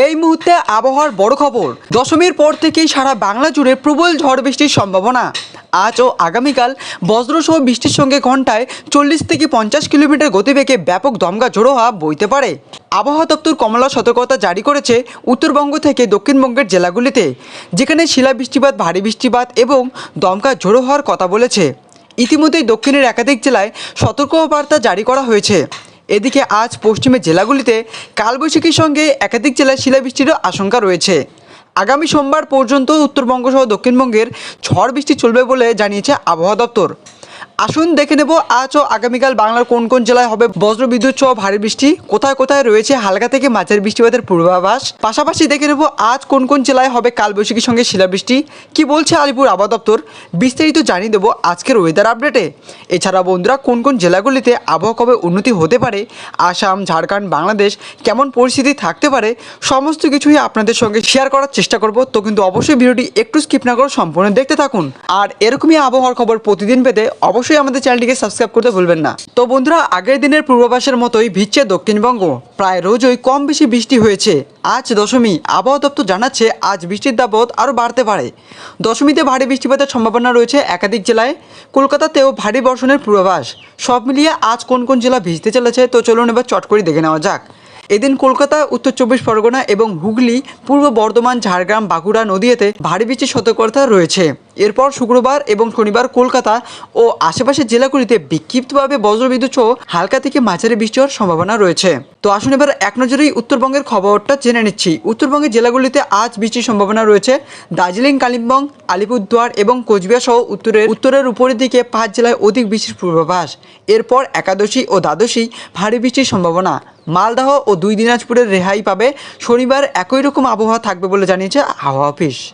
এই মুহূর্তে আবহাওয়ার বড় খবর। দশমীর পর থেকেই সারা বাংলা জুড়ে প্রবল ঝড় বৃষ্টির সম্ভাবনা। আজ ও আগামীকাল বজ্রসহ বৃষ্টির সঙ্গে ঘন্টায় 40 থেকে 50 কিলোমিটার গতিবেগে ব্যাপক দমকা ঝোড়ো হাওয়া বইতে পারে। আবহাওয়া দপ্তর কমলা সতর্কতা জারি করেছে উত্তরবঙ্গ থেকে দক্ষিণবঙ্গের জেলাগুলিতে, যেখানে শিলাবৃষ্টিপাত, ভারী বৃষ্টিপাত এবং দমকা ঝোড়ো হওয়ার কথা বলেছে। ইতিমধ্যেই দক্ষিণের একাধিক জেলায় সতর্কবার্তা জারি করা হয়েছে। এদিকে আজ পশ্চিমের জেলাগুলিতে কালবৈশাখীর সঙ্গে একাধিক জেলায় শিলাবৃষ্টিরও আশঙ্কা রয়েছে। আগামী সোমবার পর্যন্ত উত্তরবঙ্গ সহ দক্ষিণবঙ্গের ঝড় বৃষ্টি চলবে বলে জানিয়েছে আবহাওয়া দপ্তর। আসুন দেখে নেব আজ ও আগামীকাল বাংলার কোন কোন জেলায় হবে বজ্রবিদ্যুৎ সহ ভারী বৃষ্টি, কোথায় কোথায় রয়েছে হালকা থেকে মাঝারি বৃষ্টিপাতের পূর্বাভাস। পাশাপাশি দেখে নেব আজ কোন কোন জেলায় হবে কালবৈশাখীর সঙ্গে শিলাবৃষ্টি, কি বলছে আলিপুর আবহাওয়া দপ্তর, বিস্তারিত জানিয়ে দেবো আজকের ওয়েদার আপডেটে। এছাড়া বন্ধুরা কোন কোন জেলাগুলিতে আবহাওয়া কবে উন্নতি হতে পারে, আসাম, ঝাড়খণ্ড, বাংলাদেশ কেমন পরিস্থিতি থাকতে পারে, সমস্ত কিছুই আপনাদের সঙ্গে শেয়ার করার চেষ্টা করব। তো কিন্তু অবশ্যই ভিডিওটি একটু স্কিপ না করে সম্পূর্ণ দেখতে থাকুন। আর এরকমই আবহাওয়ার খবর প্রতিদিন পেতে অবশ্যই আমাদের চ্যানেলটিকে সাবস্ক্রাইব করতে ভুলবেন না। তো বন্ধুরা, আগের দিনের পূর্বাভাসের মতোই ভিজছে দক্ষিণবঙ্গ। প্রায় রোজই কম বেশি বৃষ্টি হয়েছে। আজ দশমী, আবহাওয়া দপ্তর জানাচ্ছে আজ বৃষ্টির দাপট আরও বাড়তে পারে। দশমীতে ভারী বৃষ্টিপাতের সম্ভাবনা রয়েছে একাধিক জেলায়। কলকাতাতেও ভারী বর্ষণের পূর্বাভাস। সব মিলিয়ে আজ কোন কোন জেলা ভিজতে চলেছে, তো চলুন এবার চট করে দেখে নেওয়া যাক। এদিন কলকাতা, উত্তর 24 পরগনা এবং হুগলি, পূর্ব বর্ধমান, ঝাড়গ্রাম, বাঁকুড়া, নদিয়াতে ভারী বৃষ্টির সতর্কতা রয়েছে। এরপর শুক্রবার এবং শনিবার কলকাতা ও আশেপাশের জেলাগুলিতে বিক্ষিপ্তভাবে বজ্রবিদ্যুৎ সহ হালকা থেকে মাঝারি বৃষ্টি হওয়ার সম্ভাবনা রয়েছে। তো আসুন এবার এক নজরেই উত্তরবঙ্গের খবরটা জেনে নিচ্ছি। উত্তরবঙ্গের জেলাগুলিতে আজ বৃষ্টির সম্ভাবনা রয়েছে দার্জিলিং, কালিম্পং, আলিপুরদুয়ার এবং কোচবিহার সহ উত্তরের উপরের দিকে 5 জেলায় অধিক বৃষ্টির পূর্বাভাস। এরপর একাদশী ও দ্বাদশী ভারী বৃষ্টির সম্ভাবনা। মালদহ ও 2 দিনাজপুরের রেহাই পাবে। শনিবার একই রকম আবহাওয়া থাকবে বলে জানিয়েছে আবহাওয়া অফিস।